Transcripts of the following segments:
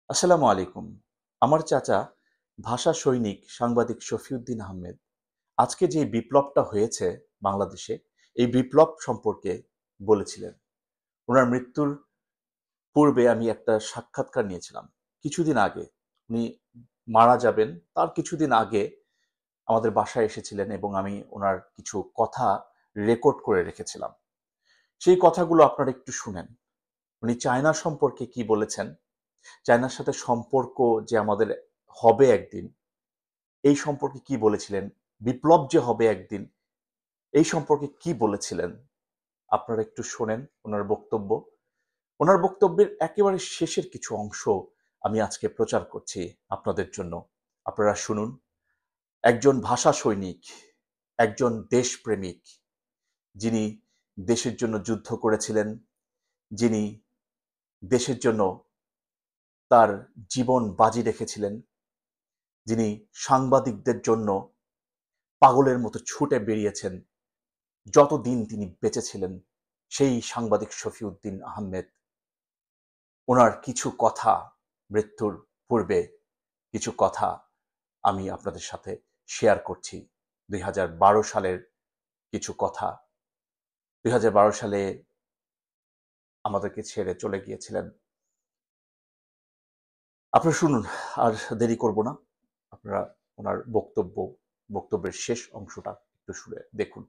আসসালামু আলাইকুম। আমার চাচা ভাষা সৈনিক সাংবাদিক শফিউদ্দিন আহমেদ আজকে যে বিপ্লবটা হয়েছে বাংলাদেশে, এই বিপ্লব সম্পর্কে বলেছিলেন। উনার মৃত্যুর পূর্বে আমি একটা সাক্ষাৎকার নিয়েছিলাম। কিছুদিন আগে উনি মারা যাবেন তার কিছুদিন আগে আমাদের বাসায় এসেছিলেন এবং আমি উনার কিছু কথা রেকর্ড করে রেখেছিলাম। সেই কথাগুলো আপনারা একটু শুনেন। উনি চায়না সম্পর্কে কি বলেছেন, চায়নার সাথে সম্পর্ক যে আমাদের হবে একদিন, এই সম্পর্কে কি বলেছিলেন, বিপ্লব যে হবে একদিন, এই সম্পর্কে কি বলেছিলেন, আপনারা একটু শোনেন ওনার বক্তব্য। ওনার বক্তব্যের একেবারে শেষের কিছু অংশ আমি আজকে প্রচার করছি আপনাদের জন্য। আপনারা শুনুন। একজন ভাষা সৈনিক, একজন দেশপ্রেমিক, যিনি দেশের জন্য যুদ্ধ করেছিলেন, যিনি দেশের জন্য তার জীবন বাজি রেখেছিলেন, যিনি সাংবাদিকদের জন্য পাগলের মতো ছুটে বেরিয়েছেন যতদিন তিনি বেঁচে ছিলেন, সেই সাংবাদিক শফিউদ্দিন আহমেদ, ওনার কিছু কথা, মৃত্যুর পূর্বে কিছু কথা আমি আপনাদের সাথে শেয়ার করছি। ২০১২ সালের কিছু কথা। ২০১২ সালে আমাদেরকে ছেড়ে চলে গিয়েছিলেন। আপনারা শুনুন, আর দেরি করব না। আপনারা ওনার বক্তব্যের শেষ অংশটা একটু শুনে দেখুন।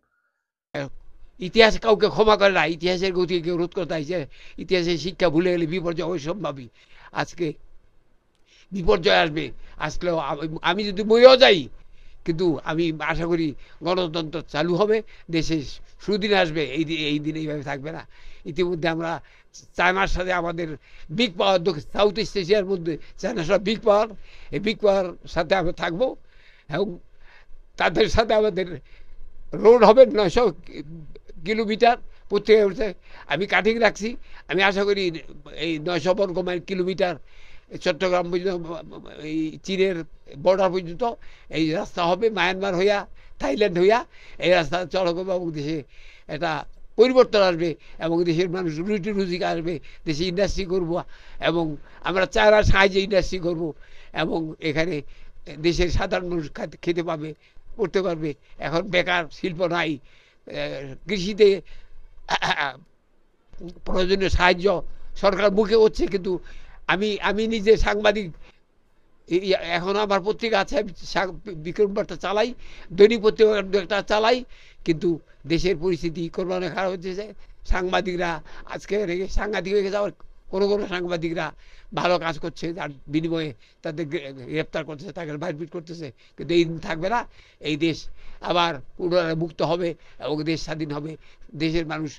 ইতিহাস কাউকে ক্ষমা করে না, ইতিহাসের গতিকে রোধ করতে হয়েছে। ইতিহাসের শিক্ষা ভুলে গেলে বিপর্যয় অবশ্যম্ভাবী। আজকে বিপর্যয় আসবে, আসলেও আমি যদি মরেও যাই, কিন্তু আমি আশা করি গণতন্ত্র চালু হবে, দেশে সুদিন আসবে। এই দিন এইভাবে থাকবে না। ইতিমধ্যে আমরা চায়নার সাথে আমাদের বিগ পাওয়ার, সাউথ ইস্ট এশিয়ার মধ্যে চায়নার সাথে বিগ পাওয়ার, এই বিগ পাওয়ার সাথে আমরা থাকবো এবং তাদের সাথে আমাদের রোড হবে 900 কিলোমিটার প্রত্যেক উঠছে। আমি কাটিং রাখছি। আমি আশা করি এই 900 বর্গ মাইল কিলোমিটার চট্টগ্রাম পর্যন্ত, এই চীনের বর্ডার পর্যন্ত এই রাস্তা হবে, মায়ানমার হইয়া, থাইল্যান্ড হইয়া এই রাস্তা চড়ক এবং দেশে একটা পরিবর্তন আসবে এবং দেশের মানুষ রুটি রুজি আসবে, দেশে ইন্ডাস্ট্রি করব এবং আমরা চায়নার সাহায্যে ইন্ডাস্ট্রি করব এবং এখানে দেশের সাধারণ মানুষ খেতে পাবে, করতে পারবে। এখন বেকার, শিল্প নাই। কৃষিতে প্রয়োজনীয় সাহায্য সরকার মুখে হচ্ছে, কিন্তু আমি আমি নিজে সাংবাদিক। এখন আমার পত্রিকা আছে, আমি বিক্রম বার্তা চালাই, দৈনিক পত্রিকা একটা চালাই, কিন্তু দেশের পরিস্থিতি করোনা খারাপ হচ্ছে। সাংবাদিকরা আজকে সাংঘাতিক হয়ে গেছে। আবার কোনো কোনো সাংবাদিকরা ভালো কাজ করছে, তার বিনিময়ে তাদের গ্রেপ্তার করতেছে, তাকে মারপিট করতেছে, কিন্তু এই দিন থাকবে না। এই দেশ আবার পুনরায় মুক্ত হবে এবং দেশ স্বাধীন হবে। দেশের মানুষ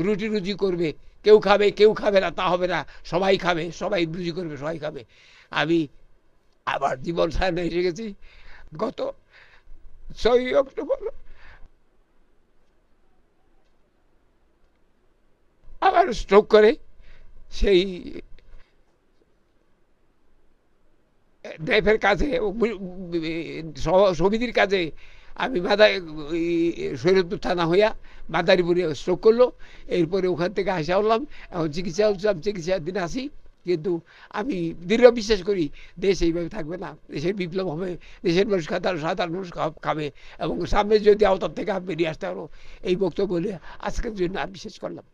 রুটি রুজি করবে, কেউ খাবে কেউ খাবে না তা হবে না, সবাই খাবে, সবাই রুজি করবে, সবাই খাবে। আমি আবার জীবন সায়নে এসে গেছি। গত 6 অক্টোবর আবার স্ট্রোক করে সেই ড্রাইভের কাজে, সমিতির কাজে আমি শরীরপুর থানা হইয়া মাদারীপুরে স্ট্রোক করলো। এরপরে ওখান থেকে আসা হলাম, এখন চিকিৎসা হচ্ছিলাম, চিকিৎসার দিন আসি। কিন্তু আমি দৃঢ় বিশ্বাস করি দেশ এইভাবে থাকবে না, দেশের বিপ্লব হবে, দেশের মানুষ সাধারণ মানুষ খাবে এবং সামনে যদি আওতার থেকে বেরিয়ে আসতে পারো। এই বক্তব্য বলে আজকের জন্য আমি শেষ করলাম।